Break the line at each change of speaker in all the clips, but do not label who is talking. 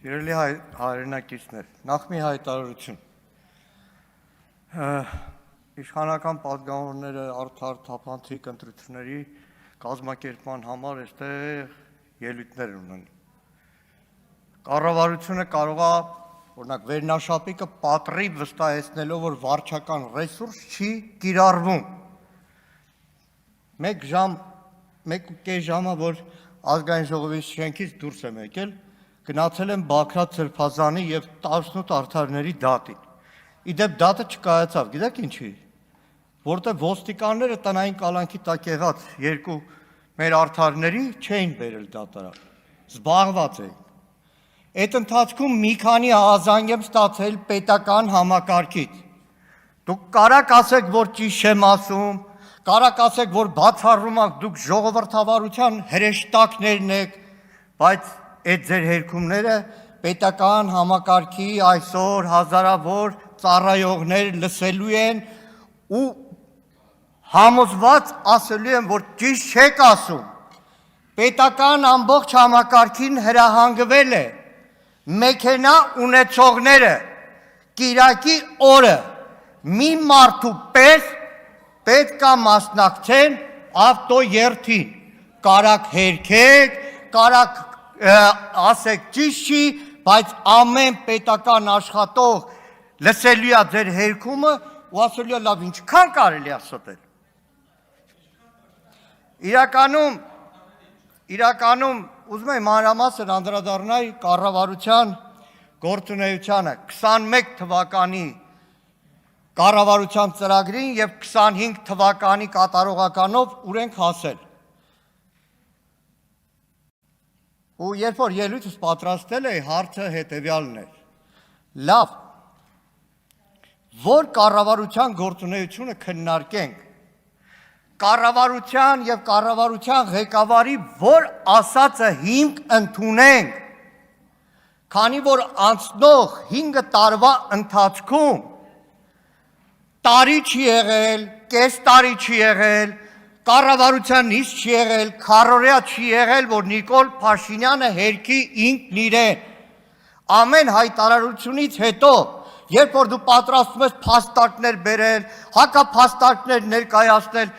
Սիրելի հայրենակիցներ, նախ մի հայտարարություն։ Իշխանական պատգամավորները արդար թափանցիկ ընտրությունների կազմակերպման համար այստեղ ելույթներ ունեն։ Կառավարությունը կարող է, օրինակ, վերնաշապիկը պատռի վստահեցնելով, որ վարչական ռեսուրս չի կիրառվում։ 1.5 ժամը, որ ազգային ժողովի շենքից դուրս եմ եկել, գնացել եմ Բագրատ Սրբազանի և 18 արդարների դատին։ Իդեպ դատը չկայացավ, գիտեք ինչի, որտեղ ոստիկանները տնային կալանքի տակ եղած երկու մեր արդարների չէին բերել դատարան, զբաղված էին։ Այդ ընթացքում մի քանի հազանգ եմ ստացել պետական համակարգից։ Դուք կարաք ասեք, որ ճիշտ չեմ ասում, կարաք ասեք, որ բացառում եք, դուք ժողովրդավարության հրեշտակներն եք, բայց այդ ձեր հերքումները պետական համակարգի այսօր հազարավոր ծառայողներ լսելու են ու համոզված ասելու են, որ ճիշտ չեք ասում։ Պետական ամբողջ համակարգին հրահանգվել է մեքենա ունեցողները կիրակի օրը մի մարդու պես պետք է մասնակցեն ավտոերթին, կարաք հերքեք, կարաք ասեք ճիշտ չի, բայց ամեն պետական աշխատող լսելու է ձեր հերքումը ու ասելու է լավ ինչքան կարելի է ստել։ Իրականում ուզում եմ մանրամասն անդրադառնալ կառավարության գործունեությանը 21 թվականի կառավարության ծրագրին և 25 թվականի կատարողականով ուր ենք հասել։ Ու երբ որ ելույթս պատրաստել էի, հարցը հետևյալն էր. լավ, որ կառավարության գործունեությունը քննարկենք, կառավարության և կառավարության ղեկավարի որ ասածը հիմք ընդունենք, քանի որ անցնող 5 տարվա ընթացքում տարի չի եղել, կես տարի չի եղել, կառավարության նիստ չի եղել, քառօրյա չի եղել, որ Նիկոլ Փաշինյանը հերքի ինքն իրեն։ Ամեն հայտարարությունից հետո, երբ որ դու պատրաստում ես փաստարկներ բերել, հակափաստարկներ ներկայացնել,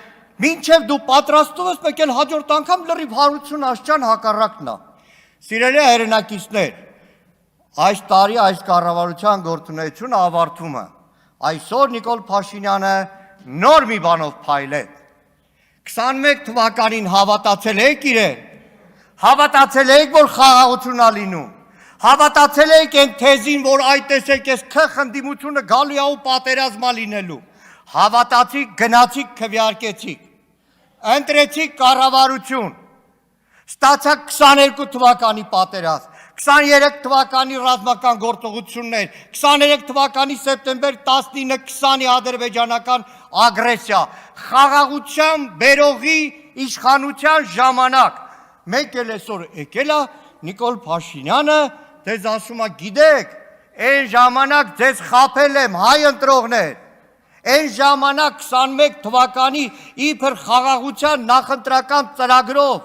մինչև դու պատրաստում ես, մեկ էլ հաջորդ անգամ լրիվ Հարություն Աշճյան հակառակն է։ Սիրելի հայրենակիցներ, այս տարի այս կառավարության գործունեությունը ավարտվում է։ Այսօր Նիկոլ Փաշինյանը նոր մի բանով փայլեց։ 21 թվականին հավատացել եք իրեն, հավատացել եք, որ խաղաղություն է լինում, հավատացել եք այն թեզին, որ այդ տեսեք ես քխնդիմությունը գալու է ու պատերազմա լինելու, հավատացիք, գնացիք, քվեարկեցիք, ընտրեցիք կառավարություն, ստացաք 22 թվականի պատերազմ, 23 թվականի ռազմական գործողություններ, 23 թվականի սեպտեմբեր 19-20-ի ադրբեջանական ագրեսիա, խաղաղության բերողի իշխանության ժամանակ, մեկ էլ այսօր եկել է Նիկոլ Փաշինյանը, ձեզ ասում է, գիտեք, այն ժամանակ ձեզ խաբել եմ, հայ ընտրողներ, այն ժամանակ 21 թվականի իբր խաղաղության նախընտրական ծրագրով,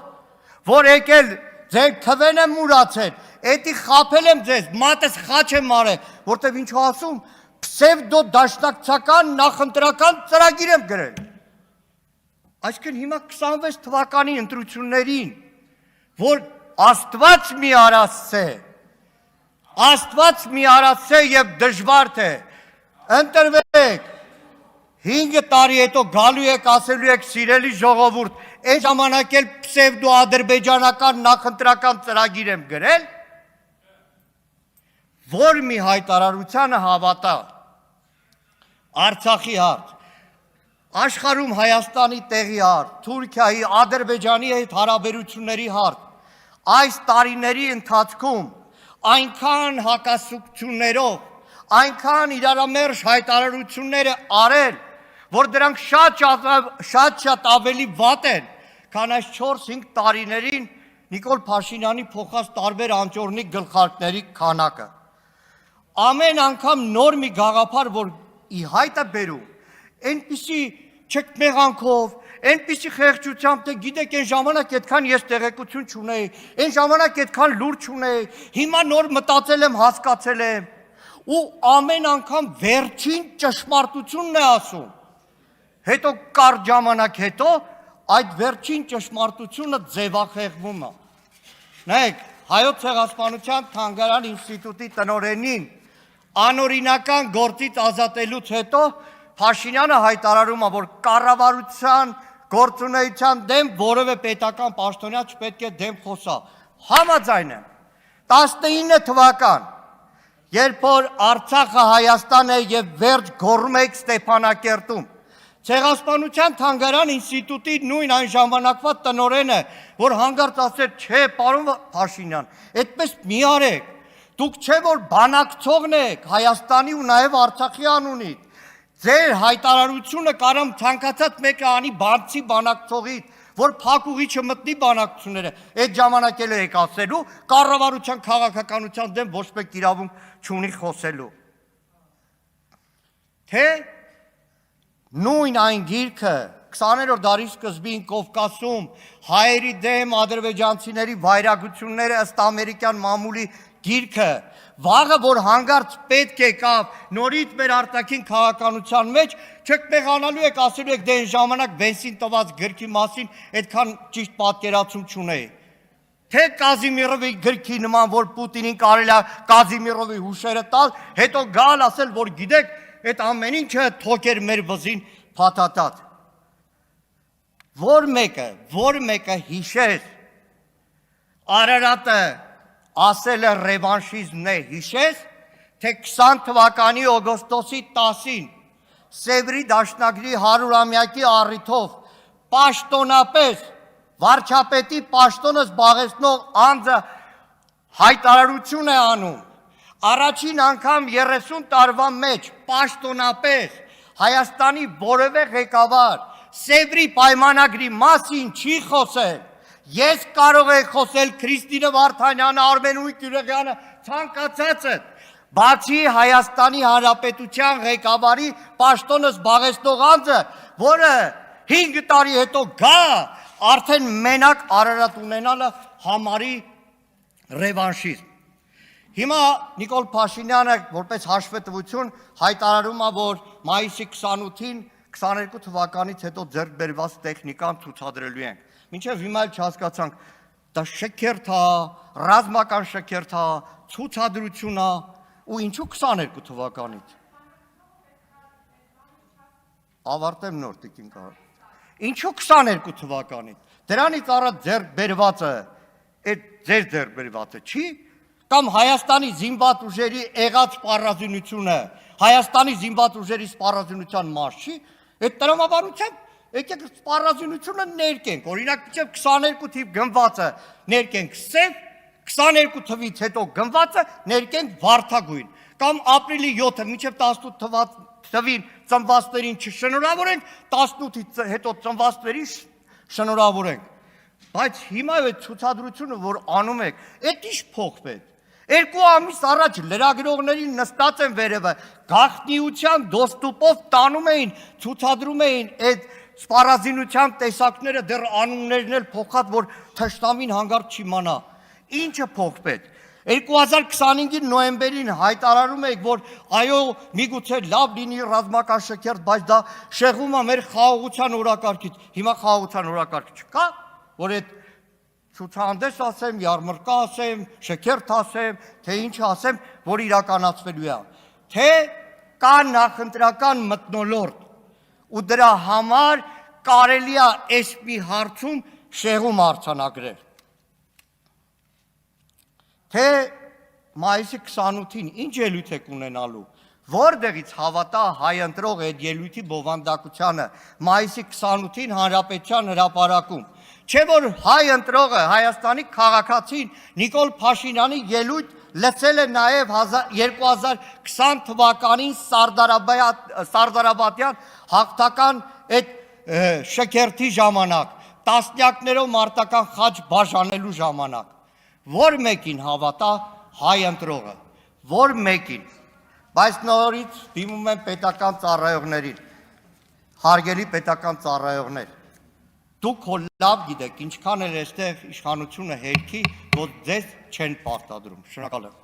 որ եկել ձեր քվեն եմ մուրացել, էդի խաբել եմ ձեզ, մատս խաչ եմ արել, որտև ինչու ասում, պսևդո դաշնակցական նախընտրական ծրագիր եմ գրել։ Այսինքն հիմա 26 թվականի ընտրություններին, որ Աստված մի արածե և դժվար թե, ընտրվեք, 5 տարի հետո գալու եք, ասելու եք սիրելի ժողովուրդ, այն ժամանակ էլ պսևդո ադրբեջանական նախընտրական ծրագիր եմ գրել, որ մի հայտարարությանը հավատա, Արցախի հարց, աշխարհում Հայաստանի տեղի հարց, Թուրքիայի, Ադրբեջանի հետ հարաբերությունների հարց, այս տարիների ընթացքում այնքան հակասություններով, այնքան իրարամերժ հայտարարություններ արել, որ դրանք շատ ավելի վատ են, քան այս 4-5 տարիներին Նիկոլ Փաշինյանի փոխած տարբեր անճոռնիկ գլխարկների քանակը։ Ամեն անգամ նոր մի գաղափար, որ ի հայտ է բերում, այնպիսի չկմեղանքով, այնպիսի խեղճությամբ, թե գիտեք, այն ժամանակ այդքան ես տեղեկություն չունեի, այն ժամանակ այդքան լուր չունեի, հիմա նոր մտածել եմ, հասկացել եմ, ու ամեն անգամ վերջին ճշմարտությունն է ասում։ Հետո կարճ ժամանակ հետո այդ վերջին ճշմարտությունը ձևախեղվում է։ Նայեք, Հայոց ցեղասպանության թանգարան ինստիտուտի տնօրենին անօրինական գործից ազատելուց հետո Փաշինյանը հայտարարում է, որ կառավարության գործունեության դեմ որևէ պետական պաշտոնյա չպետք է դեմ խոսա։ Համաձայն եմ։ 19 թվական, երբ որ Արցախը Հայաստան է եւ վերջ գոռում եք Ստեփանակերտում, Ցեղասպանության թանգարան ինստիտուտի նույն այն ժամանակվա տնօրենը, որ հանգարց ասել, չէ, պարոն Փաշինյան, այդպես մի արեք, դուք չէ որ բանակցողն եք Հայաստանի ու նաև Արցախի անունից, ձեր հայտարարությունը կարամ ցանկացած մեկը անի բանցի բանակցողից, որ փակուղի չմտնի բանակցությունները, այդ ժամանակ էլ եք ասելու, կառավարության քաղաքականության դեմ ոչ մեկ իրավունք չունի խոսելու։ Թե նույն այն գիրքը 20-րդ դարի սկզբին Կովկասում հայերի դեմ ադրբեջանցիների վայրագությունները ըստ ամերիկյան մամուլի գիրքը, վաղը որ հանգարց պետք է կապ նորից մեր արտաքին քաղաքականության մեջ, չկմեղանալու եք ասելու եք դե այն ժամանակ բենսին տված գրքի մասին այդքան ճիշտ պատկերացում չունեի։ Թե Կազիմիրովի գրքի նման, որ Պուտինին կարելի է Կազիմիրովի հուշերը տալ, հետո գալ ասել, որ գիտեք, այդ ամեն ինչը թոք էր մեր վզին փաթաթած։ Որ մեկը հիշեր, Արարատը ասել է ռևանշիզմն է, հիշես, թե 20 թվականի օգոստոսի 10-ին Սևրի դաշնակցի 100-ամյակի առիթով պաշտոնապես վարչապետի պաշտոնը զբաղեցնող անձը հայտարարություն է անում, առաջին անգամ 30 տարվա մեջ պաշտոնապես Հայաստանի որևէ ղեկավար Սևրի պայմանագրի մասին չի խոսել։ Ես կարող եմ խոսել Քրիստինե Վարդանյանը, Արմենուհի Կյուրեղյանը, ցանկացածը, բացի Հայաստանի Հանրապետության ղեկավարի պաշտոնը զբաղեցնող անձը, որը 5 տարի հետո գա, արդեն մենակ Արարատ ունենալը համարի ռևանշիզմ։ Հիմա Նիկոլ Փաշինյանը որպես հաշվետվություն հայտարարում է, որ մայիսի 28-ին 22 թվականից հետո ձեռք բերված տեխնիկան ցուցադրելու ենք։ Մինչև հիմա էլ չհասկացանք, դա շքերթ է, ռազմական շքերթ է, ցուցադրություն է, ու ինչու 22 թվականից։ Ավարտեմ նոր տիկին կար։ Ինչու 22 թվականից։ Դրանից առաջ ձեռք բերվածը, այդ ձեր ձեռք բերվածը չի, կամ Հայաստանի զինված ուժերի եղած սպառազինությունը, Հայաստանի զինված ուժերի սպառազինության մաս չի, այդ տրամաբանությամբ եկեք սպառազինությունը ներկենք, օրինակ մինչև 22 թիվ գնվածը ներկենք սև, 22 թվից հետո գնվածը ներկենք վարդագույն, կամ ապրիլի 7-ը մինչև 18 թվին ծնվածներին չշնորհավորենք, 18-ից հետո ծնվածներին շնորհավորենք։ Բայց հիմա այդ ցուցադրությունը, որ անում եք, այդ ինչ փոխվեց։ 2 ամիս առաջ լրագրողներին նստած են վերևը, գաղտնիության դոստուպով տանում էին, ցուցադրում էին այդ սպառազինության տեսակները, դեռ անուններն էլ փոխած, որ թշնամին հանգարց չիմանա։ Ինչը փոխվեց։ 2025-ի նոյեմբերին հայտարարում եք, որ այո, միգուցե լավ լինի ռազմական շքերթ, բայց դա շեղում է մեր խաղաղության օրակարգից։ Հիմա խաղաղության օրակարգ չկա, որ այդ ցուցահանդես ասեմ, յարմրկա ասեմ, շքերթ ասեմ, թե ինչ ասեմ, որ իրականացվելու է։ Թե կա նախընտրական մթնոլորտ ու դրա համար կարելի է այս մի հարցում շեղում արձանագրել։ Թե մայիսի 28-ին ինչ ելույթ եք ունենալու, որտեղից հավատա հայ ընտրող այդ ելույթի բովանդակությանը, մայիսի 28-ին Հանրապետության հրապարակում, չէ որ հայ ընտրողը, Հայաստանի քաղաքացին Նիկոլ Փաշինյանի ելույթ լսել է նաև 2020 թվականին Սարդարաբադյան հաղթական այդ շքերթի ժամանակ, տասնյակներով մարտական խաչ բաժանելու ժամանակ, որ մեկին հավատա հայ ընտրողը, որ մեկին, բայց նորից դիմում են պետական ծառայողներին, հարգելի պետական ծառայողներ, Դուք հո լավ գիտեք, ինչքան էլ այստեղ իշխանությունը հերքի, որ ձեզ չեն պարտադրում։ Շնորհակալ եմ։